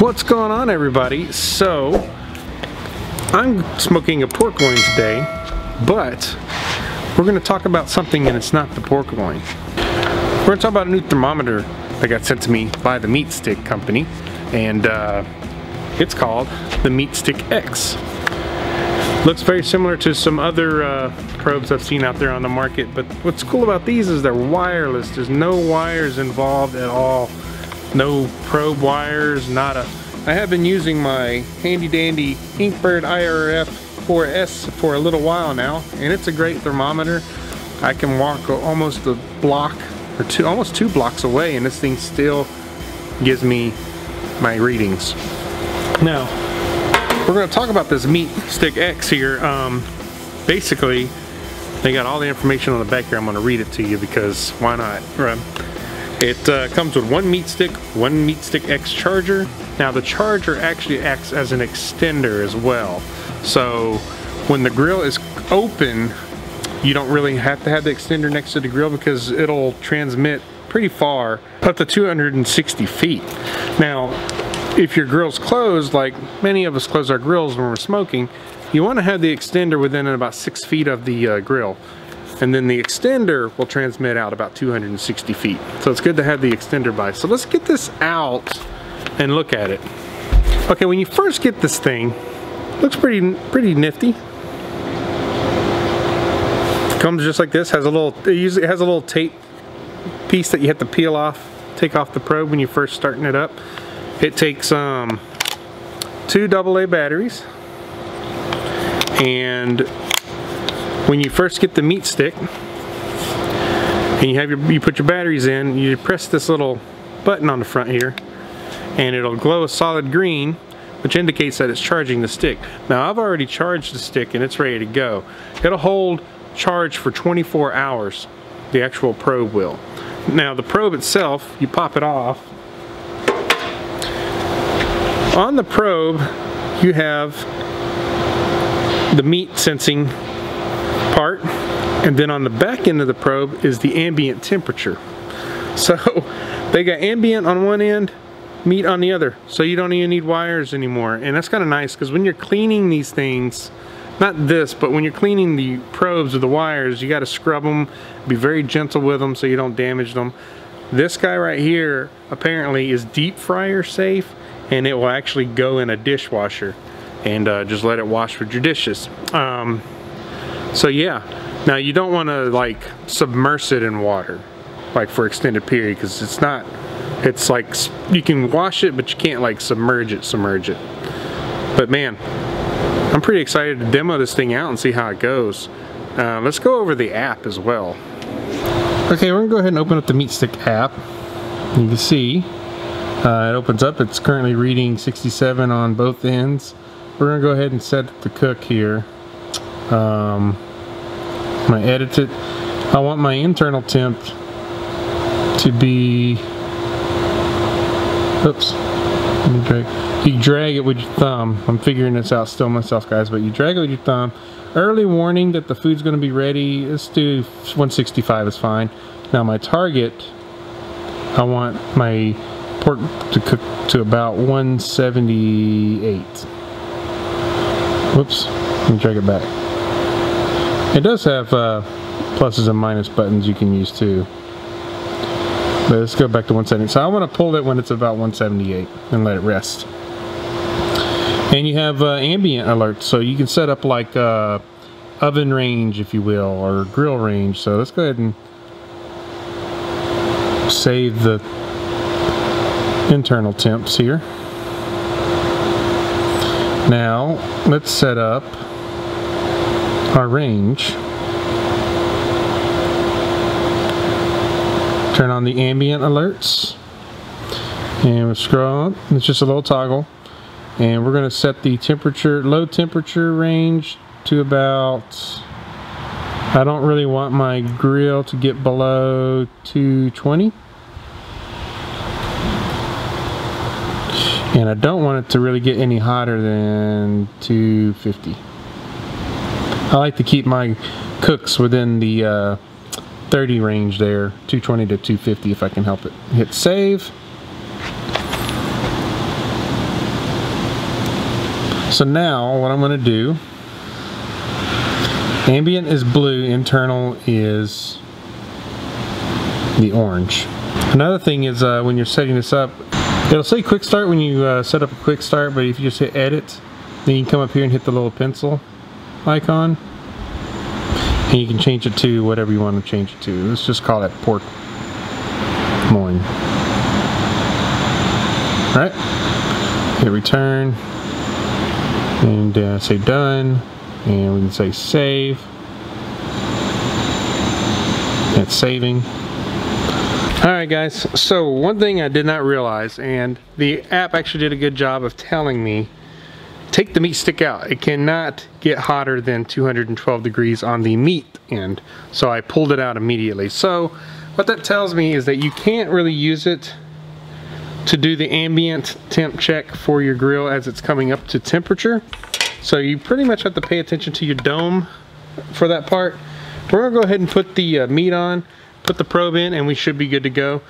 What's going on, everybody? So I'm smoking a pork loin today, but we're going to talk about something, and it's not the pork loin. We're going to talk about a new thermometer that got sent to me by the MeatStick company, and it's called the MeatStick X. Looks very similar to some other probes I've seen out there on the market, but what's cool about these is they're wireless. There's no wires involved at all. No probe wires, nada. I have been using my handy dandy Inkbird IRF 4S for a little while now, and it's a great thermometer. I can walk almost a block or almost two blocks away, and this thing still gives me my readings. Now, we're going to talk about this MeatStick X here. Basically, they got all the information on the back here. I'm going to read it to you because why not? It comes with one MeatStick X charger. Now the charger actually acts as an extender as well. So when the grill is open, you don't really have to have the extender next to the grill because it'll transmit pretty far, up to 260 feet. Now, if your grill's closed, like many of us close our grills when we're smoking, you want to have the extender within about 6 feet of the grill. And then the extender will transmit out about 260 feet. So it's good to have the extender by. So let's get this out and look at it. Okay, when you first get this thing, looks pretty nifty. Comes just like this. It usually has a little tape piece that you have to peel off, take off the probe when you're first starting it up. It takes 2 AA batteries, and when you first get the MeatStick and you put your batteries in, you press this little button on the front here, and it'll glow a solid green, which indicates that it's charging the stick. Now I've already charged the stick and it's ready to go. It'll hold charge for 24 hours, the actual probe will. Now the probe itself, you pop it off. On the probe you have the meat sensing part, and then on the back end of the probe is the ambient temperature. So they got ambient on one end, meat on the other, so you don't even need wires anymore. And that's kind of nice because when you're cleaning these things, not this, but when you're cleaning the probes or the wires, you got to scrub them, be very gentle with them so you don't damage them. This guy right here apparently is deep fryer safe, and it will actually go in a dishwasher and just let it wash with your dishes. So yeah, now you don't want to like submerge it in water like for extended period, because it's like you can wash it but you can't like submerge it. But man, I'm pretty excited to demo this thing out and see how it goes. Let's go over the app as well. Okay, we're gonna go ahead and open up the MeatStick app. You can see it opens up. It's currently reading 67 on both ends. We're gonna go ahead and set the cook here. I edit it. I want my internal temp to be, oops, let me drag. You drag it with your thumb. I'm figuring this out still myself, guys, but you drag it with your thumb. Early warning that the food's going to be ready. Let's do 165 is fine. Now my target, I want my pork to cook to about 178. Whoops, let me drag it back. It does have pluses and minus buttons you can use too. But let's go back to 170. So I want to pull it when it's about 178 and let it rest. And you have ambient alerts, so you can set up like oven range, if you will, or grill range. So let's go ahead and save the internal temps here. Now let's set up our range. Turn on the ambient alerts, and we'll scroll up. It's just a little toggle, and we're going to set the temperature, low temperature range to about, I don't really want my grill to get below 220, and I don't want it to really get any hotter than 250. I like to keep my cooks within the 30 range there, 220 to 250 if I can help it. Hit save. So now what I'm going to do, ambient is blue, internal is the orange. Another thing is when you're setting this up, it'll say quick start when you set up a quick start, but if you just hit edit, then you can come up here and hit the little pencil icon, and you can change it to whatever you want to change it to. Let's just call it pork loin. Alright, hit return, and say done, and we can say save. It's saving. Alright guys, so one thing I did not realize, and the app actually did a good job of telling me, take the meat stick out. It cannot get hotter than 212 degrees on the meat end. So I pulled it out immediately. So what that tells me is that you can't really use it to do the ambient temp check for your grill as it's coming up to temperature. So you pretty much have to pay attention to your dome for that part. We're gonna go ahead and put the meat on, put the probe in, and we should be good to go.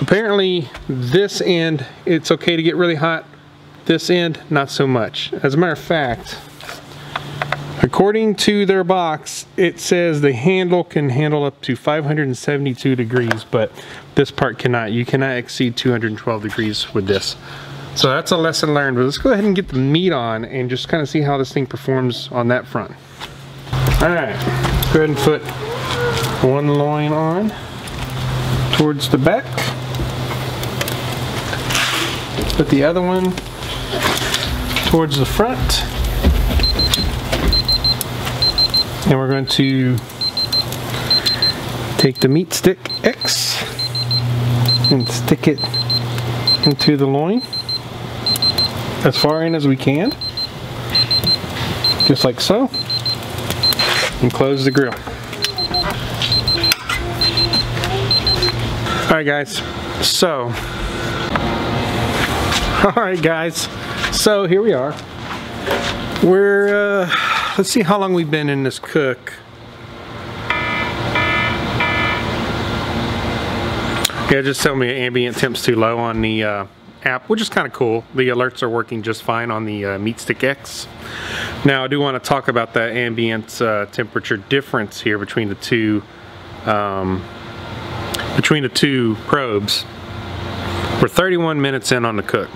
Apparently this end, it's okay to get really hot. This end, not so much. As a matter of fact, according to their box, it says the handle can handle up to 572 degrees, but this part cannot. You cannot exceed 212 degrees with this. So that's a lesson learned, but let's go ahead and get the meat on and just kind of see how this thing performs on that front. All right, let's go ahead and put one loin on towards the back. Put the other one towards the front. And we're going to take the MeatStick X and stick it into the loin as far in as we can, just like so, and close the grill. Alright guys, so here we are. We're let's see how long we've been in this cook. Yeah, just tell me ambient temp's too low on the app, which is kind of cool. The alerts are working just fine on the MeatStick X. Now I do want to talk about the ambient temperature difference here between the two probes. We're 31 minutes in on the cook.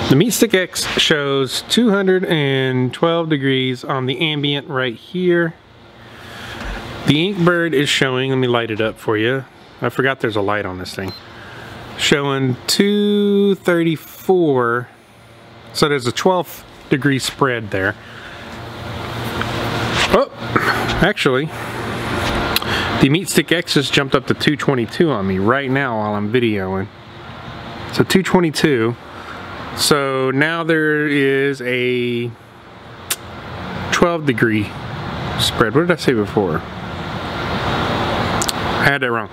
The MeatStick X shows 212 degrees on the ambient right here. The Inkbird is showing, let me light it up for you. I forgot there's a light on this thing. Showing 234, so there's a 12 degree spread there. Oh, actually, the MeatStick X just jumped up to 222 on me right now while I'm videoing. So 222. So now there is a 12 degree spread. What did I say before? I had that wrong.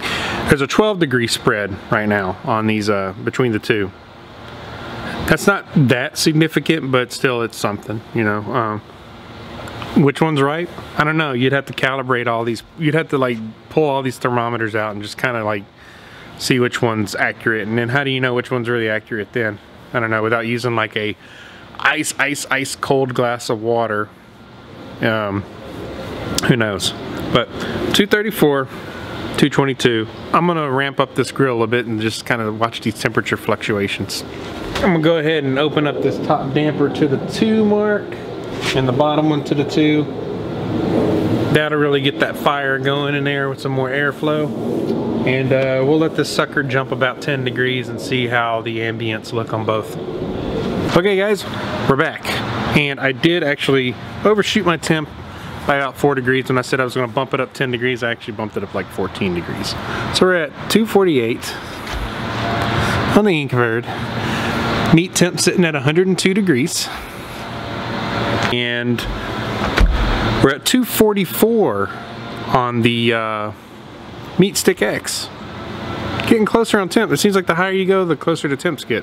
There's a 12 degree spread right now on these between the two. That's not that significant, but still it's something, you know. Which one's right? I don't know. You'd have to calibrate all these. You'd have to like pull all these thermometers out and just kind of like see which one's accurate. And then how do you know which one's really accurate then? I don't know, without using like a ice cold glass of water. Who knows? But 234, 222. I'm gonna ramp up this grill a bit and just kind of watch these temperature fluctuations. I'm gonna go ahead and open up this top damper to the 2 mark and the bottom one to the 2. That'll really get that fire going in there with some more airflow. And we'll let this sucker jump about 10 degrees and see how the ambients look on both. Okay guys, we're back. And I did actually overshoot my temp by about 4 degrees. When I said I was gonna bump it up 10 degrees, I actually bumped it up like 14 degrees. So we're at 248 on the Inkbird. Meat temp sitting at 102 degrees. And we're at 244 on the MeatStick X. Getting closer on temp. It seems like the higher you go, the closer the temps get.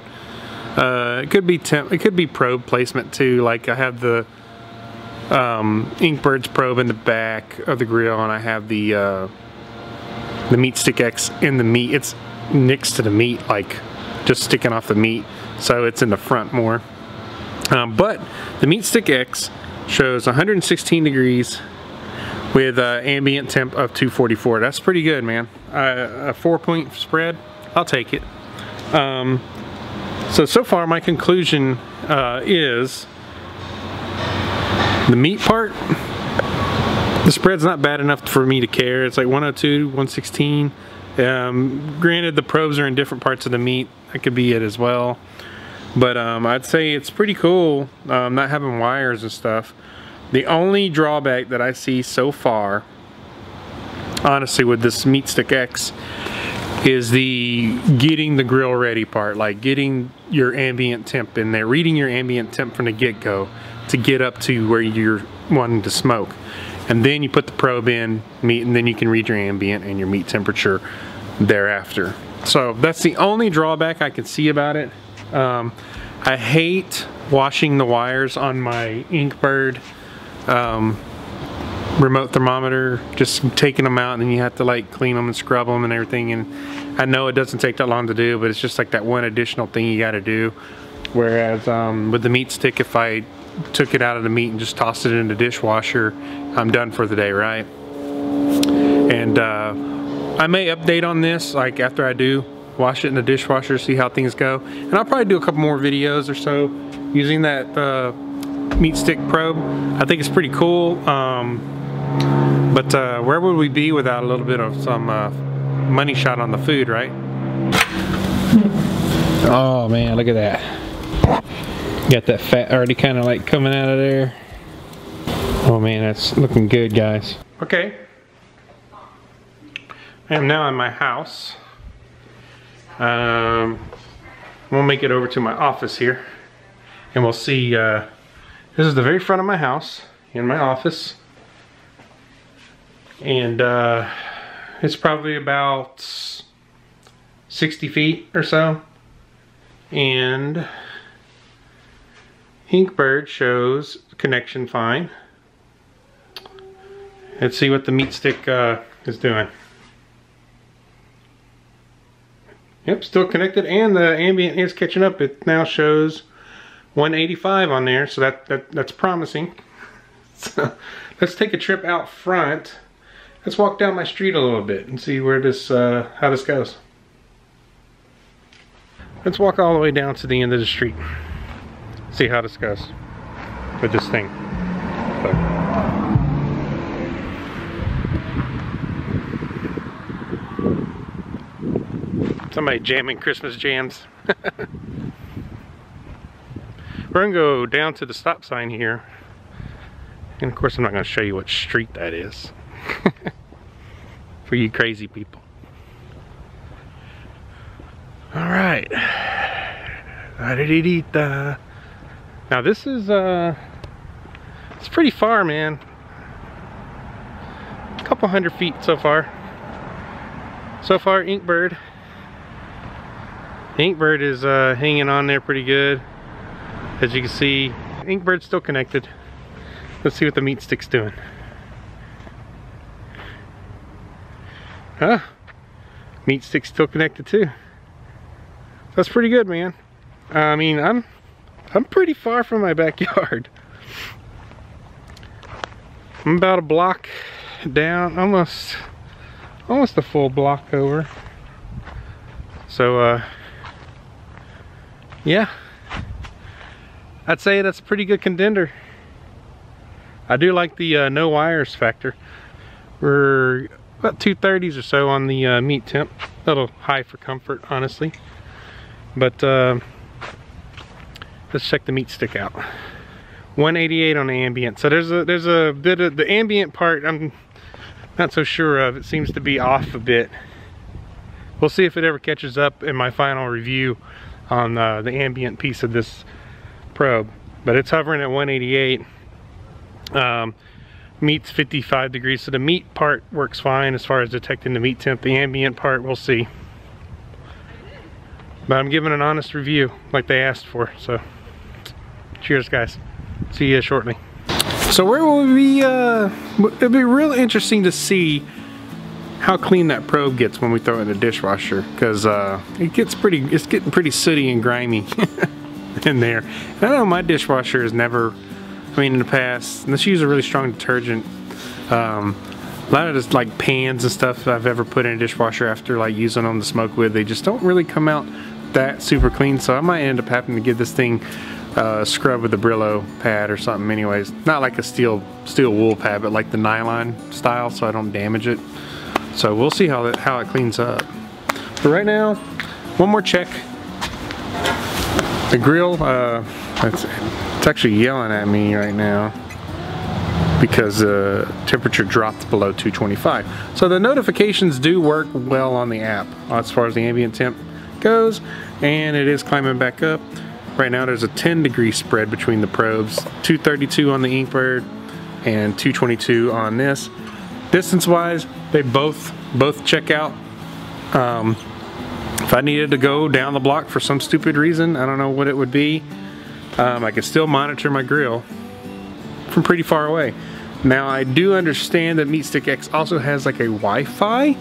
It could be temp. It could be probe placement too. Like I have the Inkbird's probe in the back of the grill, and I have the MeatStick X in the meat. It's next to the meat, like just sticking off the meat, so it's in the front more. But the MeatStick X shows 116 degrees with ambient temp of 244. That's pretty good, man. A 4-point spread, I'll take it. So far my conclusion is the meat part, the spread's not bad enough for me to care. It's like 102, 116. Granted, the probes are in different parts of the meat. That could be it as well. But I'd say it's pretty cool not having wires and stuff. The only drawback that I see so far, honestly, with this MeatStick X is the getting the grill ready part, like getting your ambient temp in there, reading your ambient temp from the get-go to get up to where you're wanting to smoke. And then you put the probe in meat, and then you can read your ambient and your meat temperature thereafter. So that's the only drawback I can see about it. I hate washing the wires on my Inkbird remote thermometer, just taking them out, and then you have to like clean them and scrub them and everything. And I know it doesn't take that long to do, but it's just like that one additional thing you got to do. Whereas with the MeatStick, if I took it out of the meat and just tossed it in the dishwasher, I'm done for the day, right? And I may update on this like after I do wash it in the dishwasher, see how things go. And I'll probably do a couple more videos or so using that MeatStick probe. I think it's pretty cool. But where would we be without a little bit of some money shot on the food, right? Oh man, look at that. Got that fat already kind of like coming out of there. Oh man, that's looking good, guys. Okay. I am now in my house. We'll make it over to my office here, and we'll see. This is the very front of my house, in my office, and it's probably about 60 feet or so, and Inkbird shows connection fine. Let's see what the MeatStick is doing. Yep, still connected, and the ambient is catching up. It now shows 185 on there, so that's promising. So let's take a trip out front. Let's walk down my street a little bit and see where this how this goes. Let's walk all the way down to the end of the street. See how this goes with this thing. Somebody jamming Christmas jams. We're gonna go down to the stop sign here. And of course I'm not gonna show you what street that is. For you crazy people. Alright. Now this is it's pretty far, man. A couple hundred feet so far. So far, Inkbird is hanging on there pretty good. As you can see, Inkbird's still connected. Let's see what the MeatStick's doing. Huh? MeatStick's still connected too. That's pretty good, man. I mean, I'm pretty far from my backyard. I'm about a block down, almost a full block over. So yeah, I'd say that's a pretty good contender. I do like the no wires factor. We're about 230s or so on the meat temp. A little high for comfort, honestly. But let's check the MeatStick out. 188 on the ambient. So there's a bit of the ambient part I'm not so sure of. It seems to be off a bit. We'll see if it ever catches up in my final review on the ambient piece of this probe. But it's hovering at 188. Meat's 55 degrees, so the meat part works fine as far as detecting the meat temp. The ambient part, we'll see. But I'm giving an honest review like they asked for, so cheers guys. See you shortly. So where will we be, it'll be real interesting to see how clean that probe gets when we throw it in the dishwasher, because it's getting pretty sooty and grimy. in there. And I know my dishwasher has never, I mean in the past, unless you use a really strong detergent, a lot of this like pans and stuff I've ever put in a dishwasher after like using them to smoke with, they just don't really come out that super clean. So I might end up having to give this thing scrub with a Brillo pad or something anyways. Not like a steel wool pad, but like the nylon style, so I don't damage it. So we'll see how it cleans up. But right now, one more check. The grill, it's actually yelling at me right now because the temperature dropped below 225. So the notifications do work well on the app as far as the ambient temp goes, and it is climbing back up. Right now there's a 10-degree spread between the probes, 232 on the Inkbird and 222 on this. Distance wise, they both check out. If I needed to go down the block for some stupid reason, I don't know what it would be, I could still monitor my grill from pretty far away. Now I do understand that MeatStick X also has like a Wi-Fi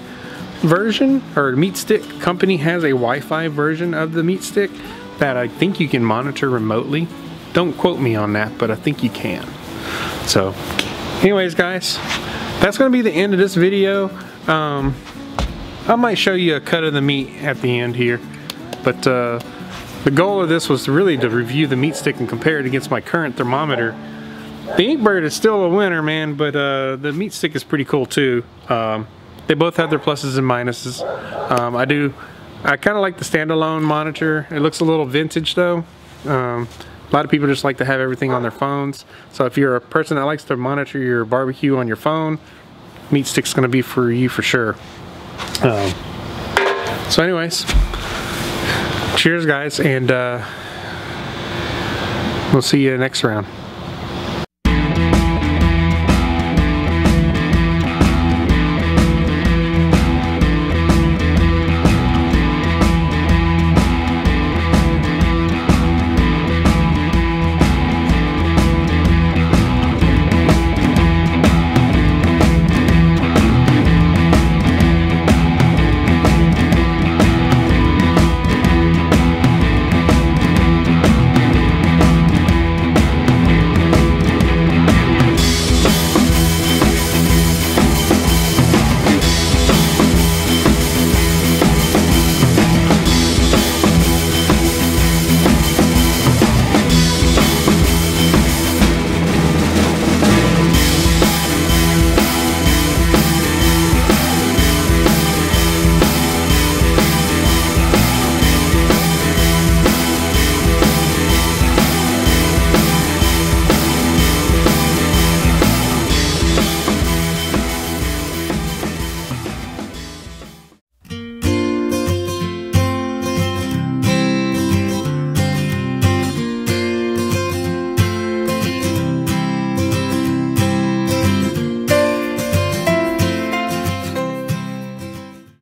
version, or MeatStick company has a Wi-Fi version of the MeatStick that I think you can monitor remotely. Don't quote me on that, but I think you can. So anyways guys, that's gonna be the end of this video. I might show you a cut of the meat at the end here, but the goal of this was really to review the MeatStick and compare it against my current thermometer. The Inkbird is still a winner, man, but the MeatStick is pretty cool too. They both have their pluses and minuses. I kind of like the standalone monitor. It looks a little vintage though. A lot of people just like to have everything on their phones. So if you're a person that likes to monitor your barbecue on your phone, MeatStick's gonna be for you for sure. So anyways, cheers guys, and we'll see you next round.